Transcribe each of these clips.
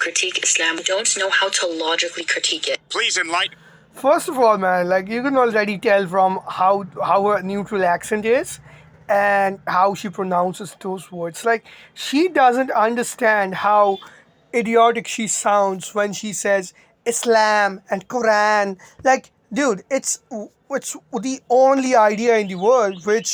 critique Islam don't know how to logically critique it. Please enlighten. First of all, man, like you can already tell from how her neutral accent is and how she pronounces those words. Like she doesn't understand how idiotic she sounds when she says Islam and Quran. Like, dude, it's the only idea in the world which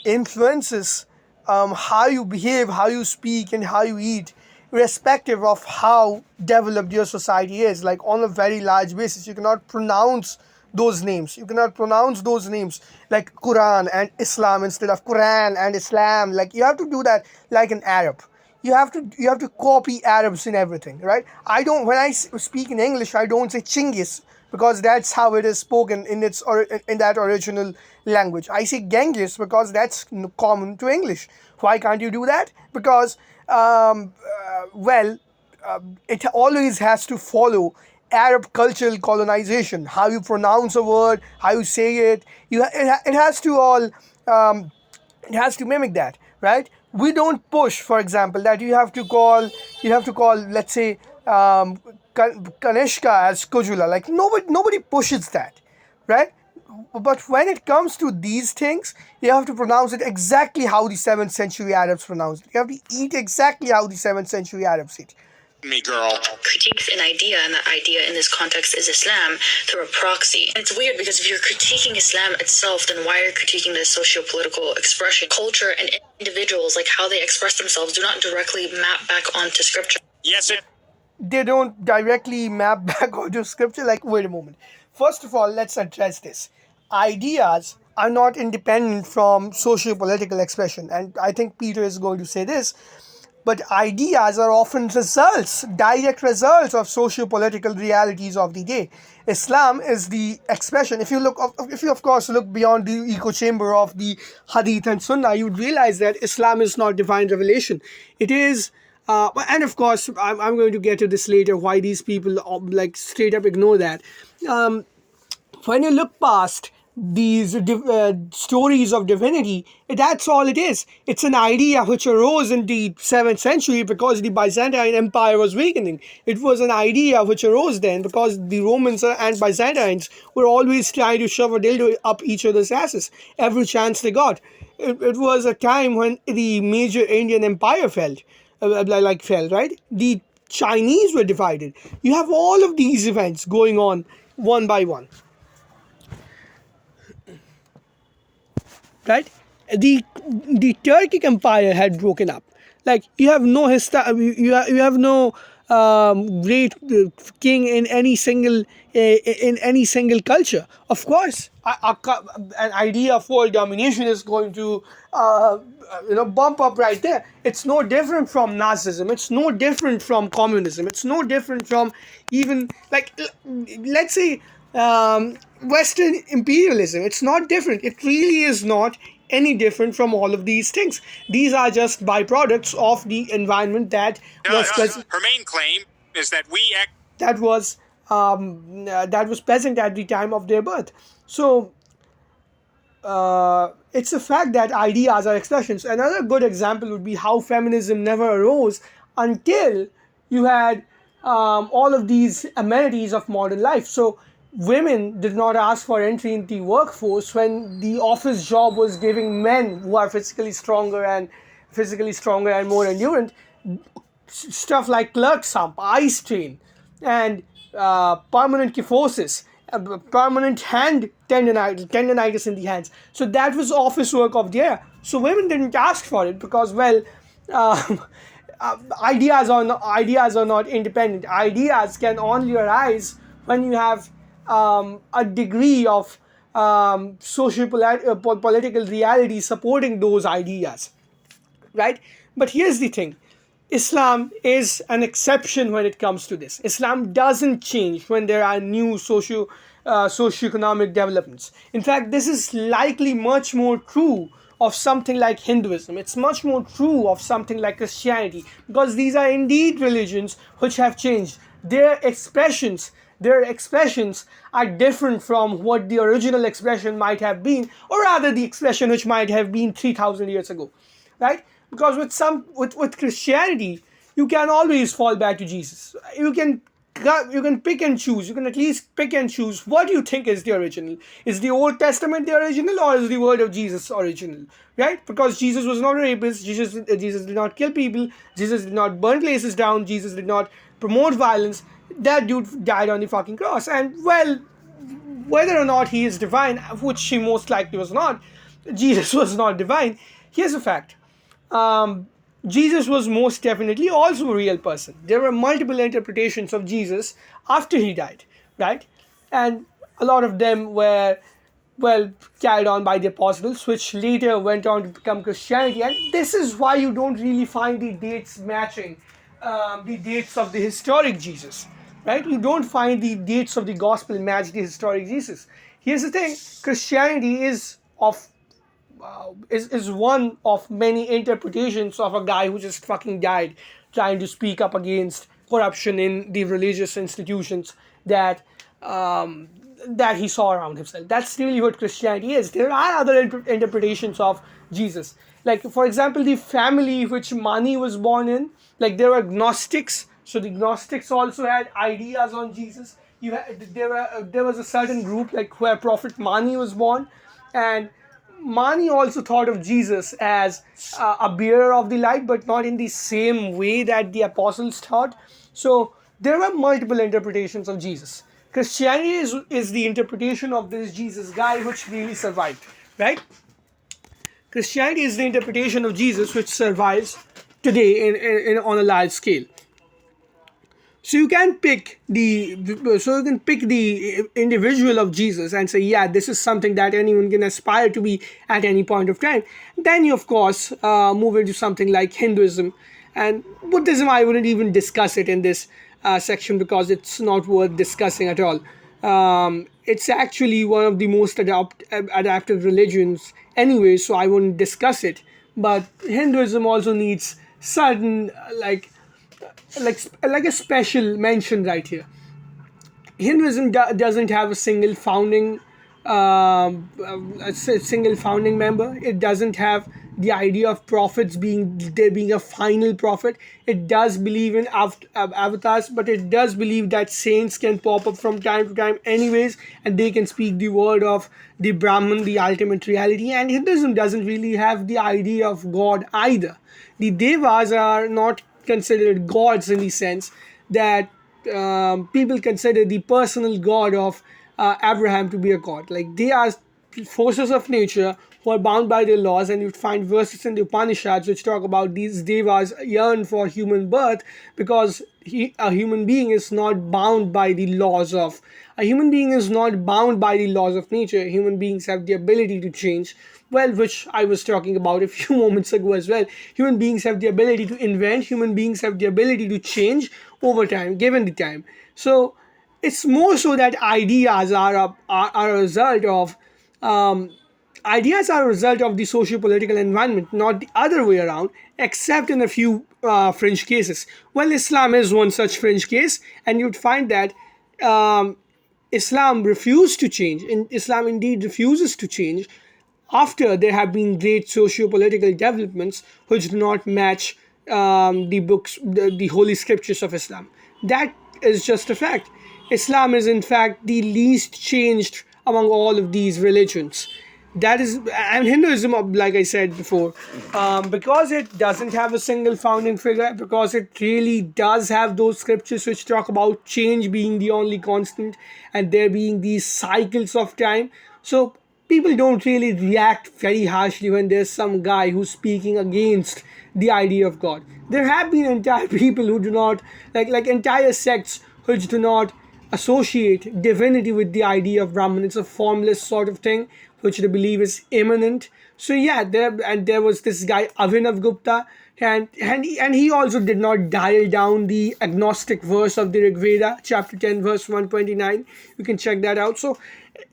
influences how you behave, how you speak, and how you eat, irrespective of how developed your society is. Like on a very large basis, you cannot pronounce those names. You cannot pronounce those names like Quran and Islam instead of Quran and Islam. Like you have to do that like an Arab. You have to copy Arabs in everything, right? I don't when I speak in English, I don't say Chingis because that's how it is spoken in that original language. I say Genghis because that's common to English. Why can't you do that? Because it always has to follow Arab cultural colonization. How you pronounce a word, how you say it. It has to all it has to mimic that, right? We don't push, for example, that you have to call let's say Kanishka as Kujula. Like nobody pushes that, right? But when it comes to these things, you have to pronounce it exactly how the 7th century Arabs pronounced it. You have to eat exactly how the 7th century Arabs eat. Me, girl. Critiques an idea, and that idea in this context is Islam through a proxy. And it's weird because if you're critiquing Islam itself, then why are you critiquing the socio-political expression? Culture and individuals, like how they express themselves, do not directly map back onto scripture. Yes, it. They don't directly map back onto scripture. Like, wait a moment. First of all, let's address this. Ideas are not independent from socio-political expression. And I think Peter is going to say this. But ideas are often direct results of socio-political realities of the day. Islam is the expression. If you of course look beyond the echo chamber of the Hadith and Sunnah, you would realize that Islam is not divine revelation. It is, and of course, I'm going to get to this later. Why these people like straight up ignore that. When you look past these stories of divinity, that's all it is. It's an idea which arose in the 7th century because the Byzantine Empire was weakening. It was an idea which arose then because the Romans and Byzantines were always trying to shove a dildo up each other's asses every chance they got. It was a time when the major Indian empire fell, right? The Chinese were divided. You have all of these events going on one by one. Right, the Turkic Empire had broken up. Like you have no you have no great king in any single culture. Of course, an idea of world domination is going to bump up right there. It's no different from Nazism. It's no different from communism. It's no different from even let's say Western imperialism. It's not different. It really is not any different from all of these things. These are just byproducts of the environment that was present. Her main claim is that that was present at the time of their birth. So it's a fact that ideas are expressions. Another good example would be how feminism never arose until you had all of these amenities of modern life. So women did not ask for entry into the workforce when the office job was giving men who are physically stronger and more endurant stuff like clerk's hump, eye strain, and permanent kyphosis, permanent hand tendonitis in the hands. So that was office work of the era. So women didn't ask for it because, ideas are not independent. Ideas can only arise when you have a degree of political reality supporting those ideas, right? But here's the thing. Islam is an exception when it comes to this. Islam doesn't change when there are new socioeconomic developments. In fact, this is likely much more true of something like Hinduism. It's much more true of something like Christianity, because these are indeed religions which have changed. Their expressions are different from what the original expression might have been, or rather the expression which might have been 3,000 years ago, right? Because with Christianity, you can always fall back to Jesus. You can pick and choose. You can at least pick and choose what you think is the original. Is the Old Testament the original, or is the word of Jesus original? Right? Because Jesus was not a rapist. Jesus did not kill people. Jesus did not burn places down. Jesus did not promote violence. That dude died on the fucking cross. And well, whether or not he is divine, which he most likely was not, Jesus was not divine. Here's a fact. Um, Jesus was most definitely also a real person. There were multiple interpretations of Jesus after he died, right? And a lot of them were, well, carried on by the apostles, which later went on to become Christianity. And this is why you don't really find the dates matching the dates of the historic Jesus, right? You don't find the dates of the gospel match the historic Jesus. Here's the thing: Christianity is one of many interpretations of a guy who just fucking died trying to speak up against corruption in the religious institutions that that he saw around himself. That's really what Christianity is. There are other interpretations of Jesus. Like, for example, the family which Mani was born in, like there were Gnostics. So the Gnostics also had ideas on Jesus. There was a certain group like where Prophet Mani was born, and Mani also thought of Jesus as a bearer of the light, but not in the same way that the apostles thought. So there were multiple interpretations of Jesus. Christianity is the interpretation of this Jesus guy which really survived, right? Christianity is the interpretation of Jesus which survives today on a large scale. So you can pick the individual of Jesus and say, yeah, this is something that anyone can aspire to be at any point of time. Then you, of course, move into something like Hinduism and Buddhism. I wouldn't even discuss it in this section because it's not worth discussing at all. It's actually one of the most adaptive religions anyway, so I wouldn't discuss it. But Hinduism also needs certain like a special mention right here. Hinduism doesn't have a single founding member. It doesn't have the idea of prophets there being a final prophet. It does believe in avatars, but it does believe that saints can pop up from time to time anyways, and they can speak the word of the Brahman, the ultimate reality. And Hinduism doesn't really have the idea of God either. The devas are not considered gods in the sense that people consider the personal god of Abraham to be a god. Like, they are forces of nature who are bound by their laws, and you'd find verses in the Upanishads which talk about these devas yearn for human birth because a human being is not bound by the laws of nature. Human beings have the ability to change, well, which I was talking about a few moments ago as well. Human beings have the ability to invent. Human beings have the ability to change over time, given the time. So it's more so that ideas are a result of the socio-political environment, not the other way around, except in a few fringe cases. Well, Islam is one such fringe case, and you'd find that Islam refused to change. Islam indeed refuses to change after there have been great socio-political developments which do not match the holy scriptures of Islam. That is just a fact. Islam is in fact the least changed among all of these religions. And Hinduism, like I said before, because it doesn't have a single founding figure, because it really does have those scriptures which talk about change being the only constant and there being these cycles of time. So people don't really react very harshly when there's some guy who's speaking against the idea of God. There have been entire people who do not, like entire sects which do not associate divinity with the idea of Brahman. It's a formless sort of thing which they believe is immanent. So yeah, there was this guy Avinav Gupta, and he also did not dial down the agnostic verse of the Rig Veda, chapter 10, verse 129. You can check that out. So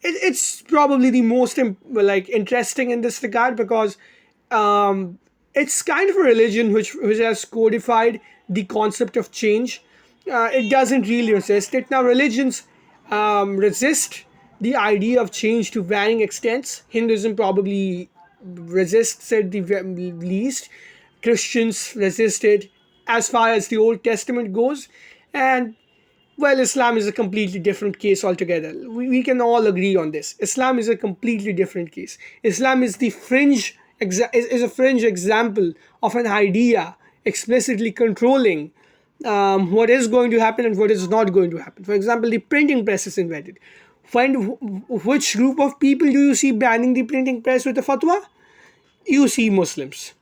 it's probably the most interesting in this regard because it's kind of a religion which has codified the concept of change. It doesn't really resist it. Now, religions resist the idea of change to varying extents. Hinduism probably resists it the least. Christians resist it as far as the Old Testament goes. And well, Islam is a completely different case altogether. We can all agree on this. Islam is a completely different case. Islam is the is a fringe example of an idea explicitly controlling what is going to happen and what is not going to happen. For example, the printing press is invented. Which group of people do you see banning the printing press with a fatwa? You see Muslims.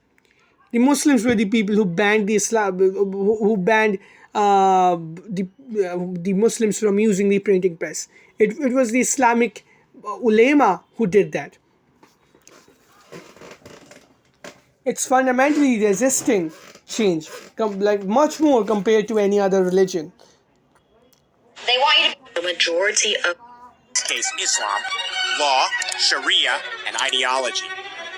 The Muslims were the people who banned the Islam, who banned the Muslims from using the printing press. It was the Islamic ulema who did that. It's fundamentally resisting change, like much more compared to any other religion. They want you to. The majority of. Case Islam, law, Sharia, and ideology.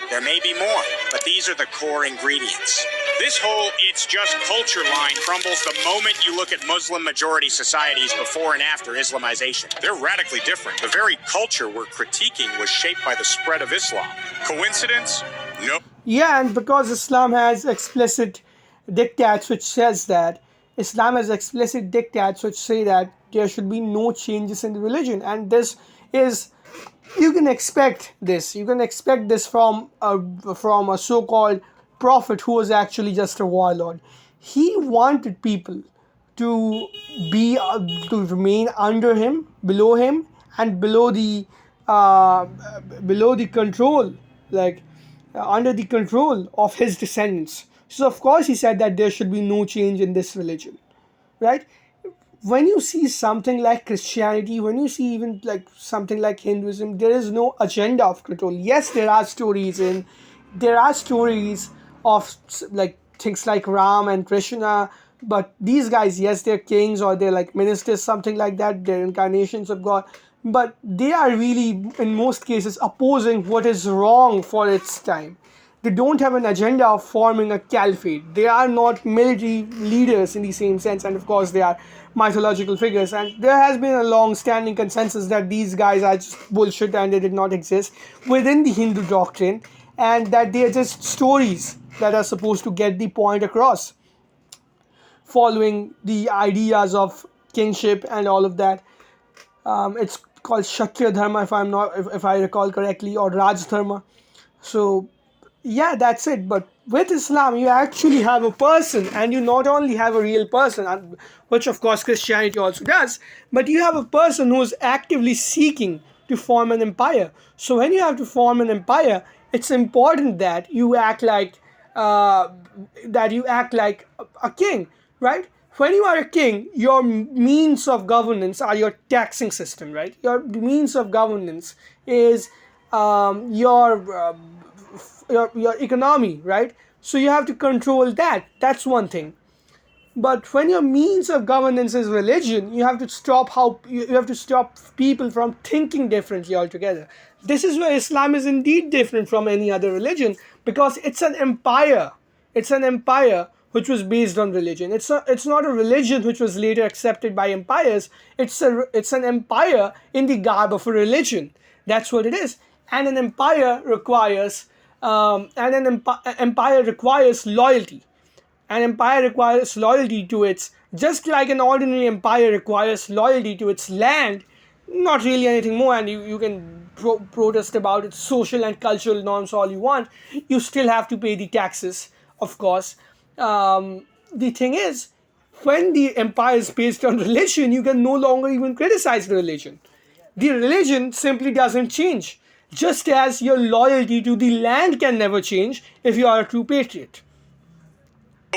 There may be more, but these are the core ingredients. This whole "it's just culture" line crumbles the moment you look at Muslim majority societies before and after Islamization. They're radically different. The very culture we're critiquing was shaped by the spread of Islam. Coincidence? No. Yeah, and because Islam has explicit dictats which says that Islam has explicit dictats which say that there should be no changes in the religion, and this is, you can expect this. You can expect this from a so-called prophet who was actually just a warlord. He wanted people to be to remain under him, below him, and below the control, like under the control of his descendants. So of course he said that there should be no change in this religion, right? When you see something like Christianity, when you see even like something like Hinduism, there is no agenda of control. Yes, there are stories of like things like Ram and Krishna, but these guys, yes, they're kings or they're like ministers, something like that. They're incarnations of God, but they are really, in most cases, opposing what is wrong for its time. They don't have an agenda of forming a caliphate. They are not military leaders in the same sense, and of course they are mythological figures. And there has been a long-standing consensus that these guys are just bullshit and they did not exist within the Hindu doctrine, and that they are just stories that are supposed to get the point across, following the ideas of kingship and all of that. It's called Kshatriya Dharma, if I recall correctly, or Raj Dharma. So yeah, that's it. But with Islam, you actually have a person, and you not only have a real person, which of course Christianity also does, but you have a person who is actively seeking to form an empire. So when you have to form an empire, it's important that you act like a king, right? When you are a king, your means of governance are your taxing system, right? Your means of governance is your economy, right? So you have to control that. That's one thing. But when your means of governance is religion, you have to stop people from thinking differently altogether. This is where Islam is indeed different from any other religion, because it's an empire. It's an empire which was based on religion. It's not a religion which was later accepted by empires. It's an empire in the garb of a religion. That's what it is. And an empire requires empire requires loyalty. An empire requires loyalty to its, just like an ordinary empire requires loyalty to its land, not really anything more. And you can protest about its social and cultural norms all you want. You still have to pay the taxes, of course. The thing is, when the empire is based on religion, you can no longer even criticize the religion. The religion simply doesn't change, just as your loyalty to the land can never change if you are a true patriot.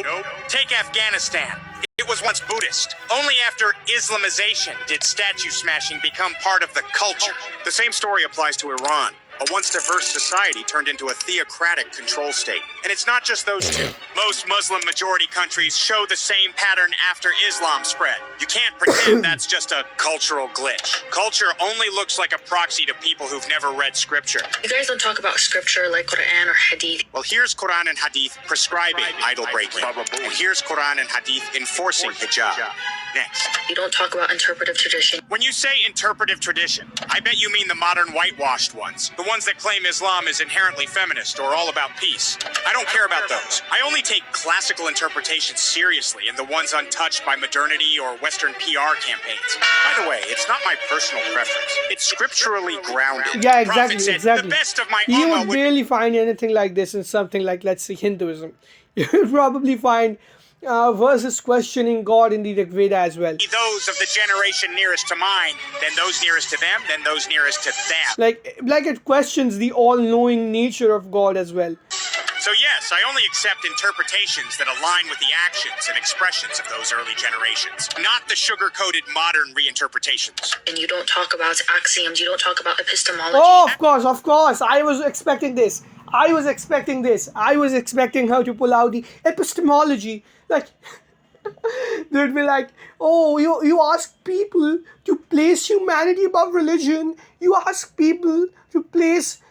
Nope. Take Afghanistan. It was once Buddhist. Only after Islamization did statue smashing become part of the culture. The same story applies to Iran. A once diverse society turned into a theocratic control state. And it's not just those two. Most Muslim majority countries show the same pattern after Islam spread. You can't pretend that's just a cultural glitch. Culture only looks like a proxy to people who've never read scripture. You guys don't talk about scripture like Quran or Hadith. Well, here's Quran and Hadith prescribing idol breaking. And here's Quran and Hadith enforcing hijab. Next. You don't talk about interpretive tradition. When you say interpretive tradition, I bet you mean the modern whitewashed ones. The ones that claim Islam is inherently feminist or all about peace. I don't care about those. I only take classical interpretations seriously and the ones untouched by modernity or Western PR campaigns. By the way, it's not my personal preference. It's scripturally grounded. Yeah, The Prophet exactly, said, exactly. The best of my You Ummah would would barely find anything like this in something like, let's say, Hinduism. You would probably find verses questioning God in the Rig Veda as well. be those of the generation nearest to mine, then those nearest to them, then those nearest to them. Like it questions the all-knowing nature of God as well. So yes, I only accept interpretations that align with the actions and expressions of those early generations, not the sugar-coated modern reinterpretations. And you don't talk about axioms. You don't talk about epistemology. Oh, of course. I was expecting this. I was expecting her to pull out the epistemology. Like, they'd be like, oh, you ask people to place humanity above religion. You ask people to place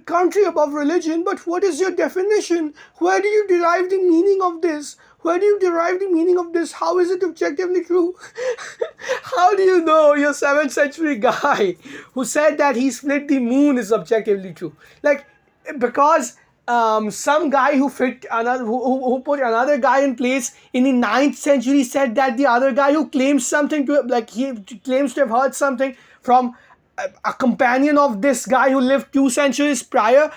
country above religion. But what is your definition? Where do you derive the meaning of this? Where do you derive the meaning of this? How is it objectively true? How do you know your 7th century guy who said that he split the moon is objectively true? Like, because some guy who put another guy in place in the 9th century said that the other guy who claims something to, like, he claims to have heard something from a companion of this guy who lived 2 centuries prior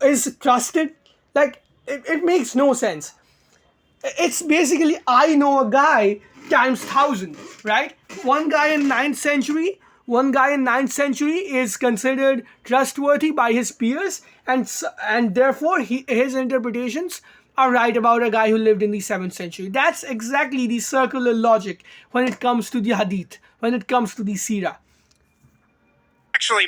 is trusted. Like, it makes no sense. It's basically I know a guy times 1,000, right? One guy in 9th century is considered trustworthy by his peers, and therefore his interpretations are right about a guy who lived in the 7th century. That's exactly the circular logic when it comes to the hadith, when it comes to the seerah. Actually,